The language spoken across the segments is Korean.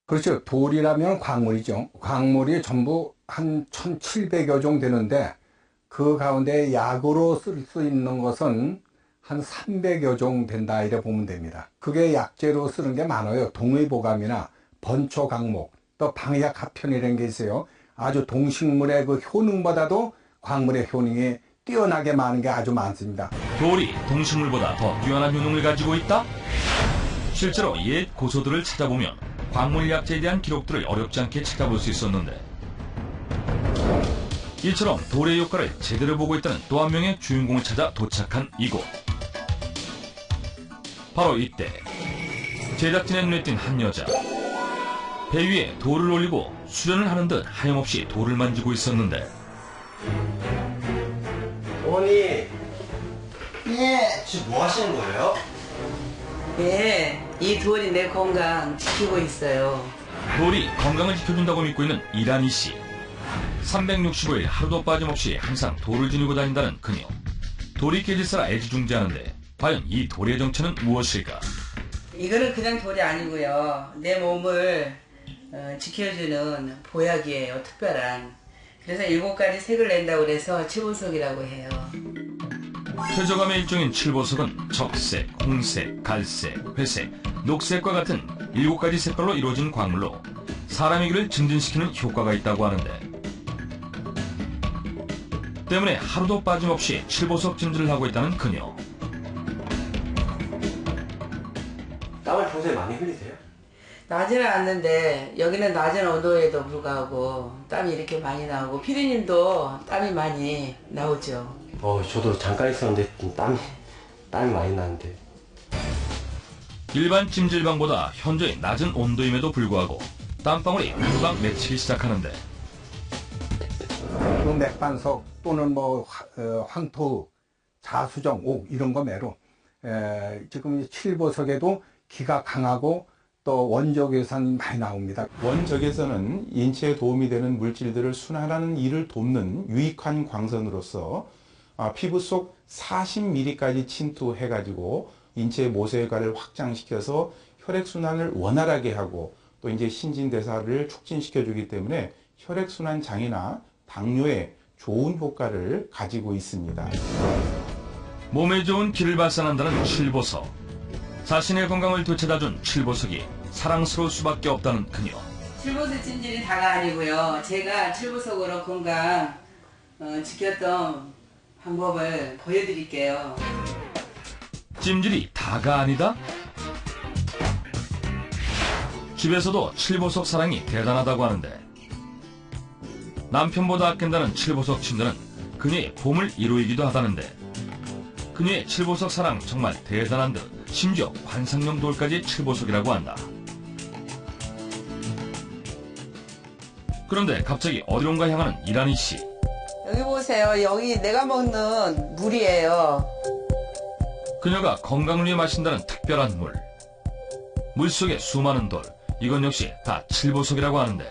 그렇죠. 돌이라면 광물이죠. 광물이 전부 한 1700여 종 되는데 그 가운데 약으로 쓸 수 있는 것은 한 300여 종 된다 이래 보면 됩니다. 그게 약재로 쓰는 게 많아요. 동의보감이나 번초강목, 또 방약합편이라는 게 있어요. 아주 동식물의 그 효능보다도 광물의 효능이 뛰어나게 많은 게 아주 많습니다. 돌이 동식물보다 더 뛰어난 효능을 가지고 있다? 실제로 옛 고서들을 찾아보면 광물 약재에 대한 기록들을 어렵지 않게 찾아볼 수 있었는데, 이처럼 돌의 효과를 제대로 보고 있다는 또 한 명의 주인공을 찾아 도착한 이곳. 바로 이때 제작진의 눈에 띈 한 여자. 배 위에 돌을 올리고 수련을 하는 듯 하염없이 돌을 만지고 있었는데, 어머니, 지금 뭐 하시는 거예요? 예, 이 돌이 내 건강 지키고 있어요. 돌이 건강을 지켜준다고 믿고 있는 이란희 씨. 365일 하루도 빠짐없이 항상 돌을 지니고 다닌다는 그녀. 돌이 깨질세라 애지중지하는데 과연 이 돌의 정체는 무엇일까? 이거는 그냥 돌이 아니고요. 내 몸을 지켜주는 보약이에요. 특별한. 그래서 7가지 색을 낸다고 그래서 칠보석이라고 해요. 퇴적암의 일종인 칠보석은 적색, 홍색, 갈색, 회색, 녹색과 같은 7가지 색깔로 이루어진 광물로 사람의 기를 증진시키는 효과가 있다고 하는데, 때문에 하루도 빠짐없이 칠보석 찜질을 하고 있다는 그녀. 땀을 평소에 많이 흘리세요? 나지는 않는데 여기는 낮은 온도에도 불구하고 땀이 이렇게 많이 나오고 피디님도 땀이 많이 나오죠. 저도 잠깐 있었는데 좀 땀이 많이 나는데. 일반 찜질방보다 현저히 낮은 온도임에도 불구하고 땀방울이 금방 맺히기 시작하는데, 그 맥반석 또는 황토, 자수정, 옥 이런 거 매로 지금 칠보석에도 기가 강하고 또 원적외선이 많이 나옵니다. 원적외선은 인체에 도움이 되는 물질들을 순환하는 일을 돕는 유익한 광선으로서 피부 속 40mm까지 침투해가지고 인체의 모세혈관을 확장시켜서 혈액순환을 원활하게 하고 또 이제 신진대사를 촉진시켜주기 때문에 혈액순환 장애나 당뇨에 좋은 효과를 가지고 있습니다. 몸에 좋은 기를 발산한다는 칠보석. 자신의 건강을 되찾아준 칠보석이 사랑스러울 수밖에 없다는 그녀. 칠보석 찜질이 다가 아니고요. 제가 칠보석으로 건강 지켰던 방법을 보여드릴게요. 찜질이 다가 아니다? 집에서도 칠보석 사랑이 대단하다고 하는데, 남편보다 아낀다는 칠보석 침대는 그녀의 봄을 이루이기도 하다는데, 그녀의 칠보석 사랑 정말 대단한 듯 심지어 관상용 돌까지 칠보석이라고 한다. 그런데 갑자기 어디론가 향하는 이란희 씨. 여기 보세요. 여기 내가 먹는 물이에요. 그녀가 건강을 위해 마신다는 특별한 물. 물속에 수많은 돌. 이건 역시 다 칠보석이라고 하는데,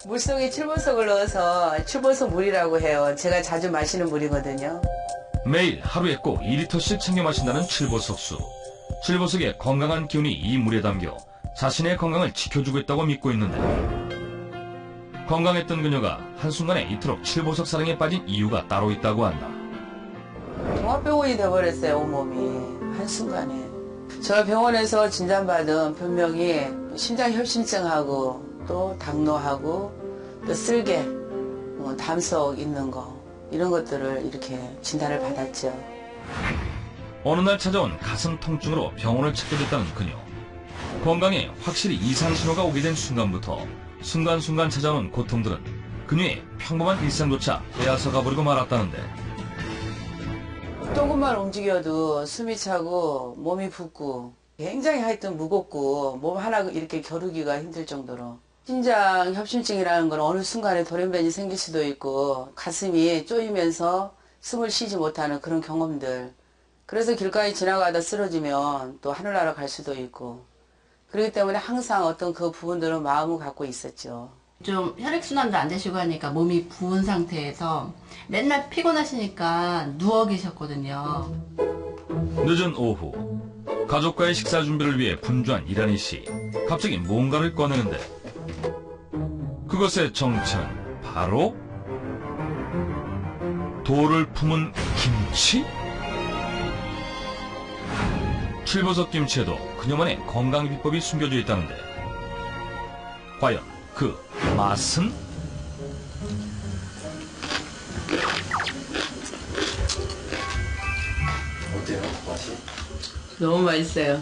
물속에 칠보석을 넣어서 칠보석 물이라고 해요. 제가 자주 마시는 물이거든요. 매일 하루에 꼭 2리터씩 챙겨 마신다는 칠보석수. 칠보석의 건강한 기운이 이 물에 담겨 자신의 건강을 지켜주고 있다고 믿고 있는데, 건강했던 그녀가 한순간에 이토록 칠보석 사랑에 빠진 이유가 따로 있다고 한다. 종합병원이 돼버렸어요. 온몸이 한순간에. 저 병원에서 진단받은 병명이 심장혈신증하고 또 당뇨하고 또 쓸개, 담석 있는 거 이런 것들을 이렇게 진단을 받았죠. 어느 날 찾아온 가슴 통증으로 병원을 찾게 됐다는 그녀. 건강에 확실히 이상 신호가 오게 된 순간부터 순간순간 찾아오는 고통들은 그녀의 평범한 일상조차 빼앗아 가버리고 말았다는데, 조금만 움직여도 숨이 차고 몸이 붓고 굉장히 하여튼 무겁고 몸 하나 이렇게 겨루기가 힘들 정도로, 신장 협심증이라는 건 어느 순간에 돌연변이 생길 수도 있고 가슴이 쪼이면서 숨을 쉬지 못하는 그런 경험들. 그래서 길가에 지나가다 쓰러지면 또 하늘나라 갈 수도 있고, 그렇기 때문에 항상 어떤 그 부분들은 마음을 갖고 있었죠. 좀 혈액순환도 안 되시고 하니까 몸이 부은 상태에서 맨날 피곤하시니까 누워 계셨거든요. 늦은 오후 가족과의 식사 준비를 위해 분주한 이란희 씨. 갑자기 뭔가를 꺼내는데 그것의 정체는 바로 돌을 품은 김치? 칠보석 김치에도 그녀만의 건강 비법이 숨겨져 있다는데 과연 그 맛은? 어때요, 맛이? 너무 맛있어요.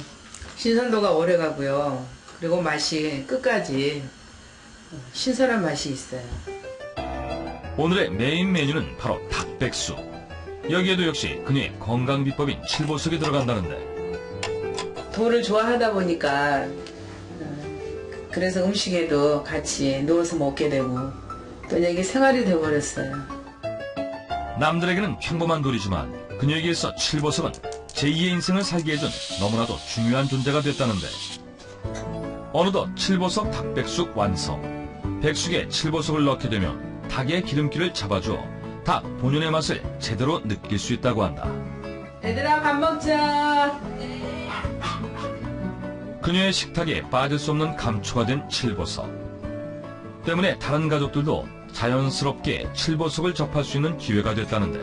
신선도가 오래 가고요. 그리고 맛이 끝까지 신선한 맛이 있어요. 오늘의 메인 메뉴는 바로 닭백숙. 여기에도 역시 그녀의 건강 비법인 칠보석이 들어간다는데 돌을 좋아하다 보니까 그래서 음식에도 같이 넣어서 먹게 되고 또 이게 생활이 돼버렸어요. 남들에게는 평범한 돌이지만 그녀에게서 칠보석은 제2의 인생을 살게 해준 너무나도 중요한 존재가 됐다는데 어느덧 칠보석 닭백숙 완성. 백숙에 칠보석을 넣게 되면 닭의 기름기를 잡아주어 닭 본연의 맛을 제대로 느낄 수 있다고 한다. 얘들아 밥 먹자. 그녀의 식탁에 빠질 수 없는 감초가 된 칠보석. 때문에 다른 가족들도 자연스럽게 칠보석을 접할 수 있는 기회가 됐다는데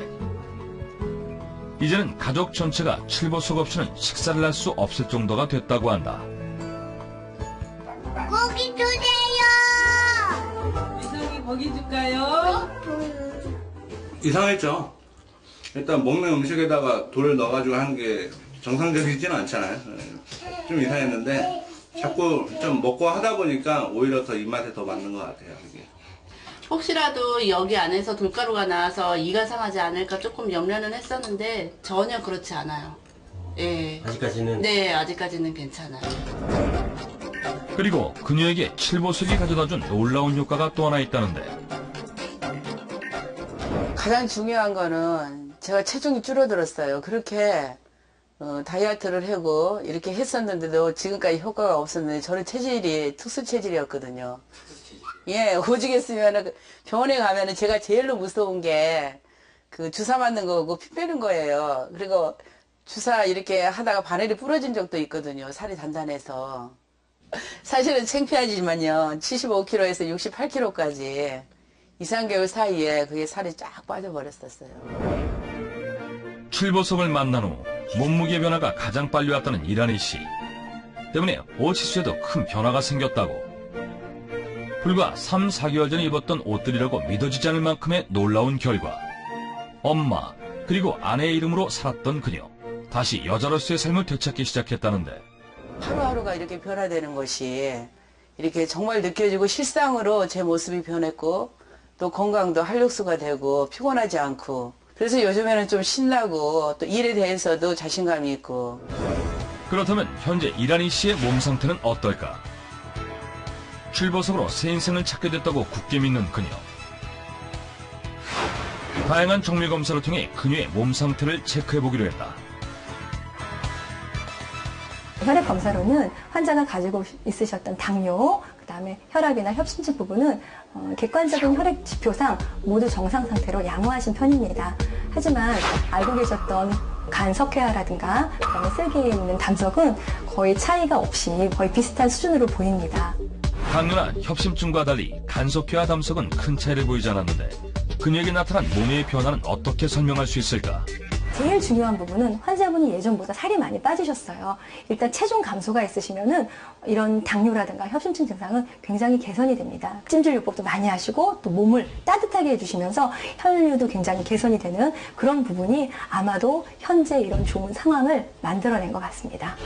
이제는 가족 전체가 칠보석 없이는 식사를 할 수 없을 정도가 됐다고 한다. 고기 주세요. 이성이 고기 줄까요? 이상했죠. 일단 먹는 음식에다가 돌을 넣어가지고 하는 게 정상적이지는 않잖아요. 좀 이상했는데 자꾸 좀 먹고 하다 보니까 오히려 더 입맛에 더 맞는 것 같아요. 이게. 혹시라도 여기 안에서 돌가루가 나와서 이가 상하지 않을까 조금 염려는 했었는데 전혀 그렇지 않아요. 예. 아직까지는? 네, 아직까지는 괜찮아요. 그리고 그녀에게 칠보석이 가져다준 놀라운 효과가 또 하나 있다는데 가장 중요한 거는 제가 체중이 줄어들었어요. 그렇게 다이어트를 하고 이렇게 했었는데도 지금까지 효과가 없었는데 저는 체질이 특수 체질이었거든요. 예, 오죽했으면 병원에 가면은 제가 제일로 무서운 게 그 주사 맞는 거고 피 빼는 거예요. 그리고 주사 이렇게 하다가 바늘이 부러진 적도 있거든요. 살이 단단해서. 사실은 창피하지만요. 75kg에서 68kg까지 2, 3개월 사이에 그게 살이 쫙 빠져버렸었어요. 칠보석을 만난 후 몸무게 변화가 가장 빨리 왔다는 이란희 씨. 때문에 옷 치수에도 큰 변화가 생겼다고. 불과 3, 4개월 전에 입었던 옷들이라고 믿어지지 않을 만큼의 놀라운 결과. 엄마 그리고 아내의 이름으로 살았던 그녀. 다시 여자로서의 삶을 되찾기 시작했다는데 하루하루가 이렇게 변화되는 것이 이렇게 정말 느껴지고 실상으로 제 모습이 변했고 또 건강도 활력소가 되고 피곤하지 않고 그래서 요즘에는 좀 신나고 또 일에 대해서도 자신감이 있고. 그렇다면 현재 이란희 씨의 몸 상태는 어떨까? 칠보석으로 새 인생을 찾게 됐다고 굳게 믿는 그녀. 다양한 정밀 검사를 통해 그녀의 몸 상태를 체크해보기로 했다. 혈액 검사로는 환자가 가지고 있으셨던 당뇨, 그다음에 혈압이나 협심증 부분은 객관적인 혈액 지표상 모두 정상 상태로 양호하신 편입니다. 하지만 알고 계셨던 간 석회화라든가 그다음에 쓸개에 있는 담석은 거의 차이가 없이 거의 비슷한 수준으로 보입니다. 당뇨나 협심증과 달리 간석회와 담석은 큰 차이를 보이지 않았는데 그녀에게 나타난 몸의 변화는 어떻게 설명할 수 있을까? 제일 중요한 부분은 환자분이 예전보다 살이 많이 빠지셨어요. 일단 체중 감소가 있으시면은 이런 당뇨라든가 협심증 증상은 굉장히 개선이 됩니다. 찜질요법도 많이 하시고 또 몸을 따뜻하게 해주시면서 혈류도 굉장히 개선이 되는 그런 부분이 아마도 현재 이런 좋은 상황을 만들어낸 것 같습니다.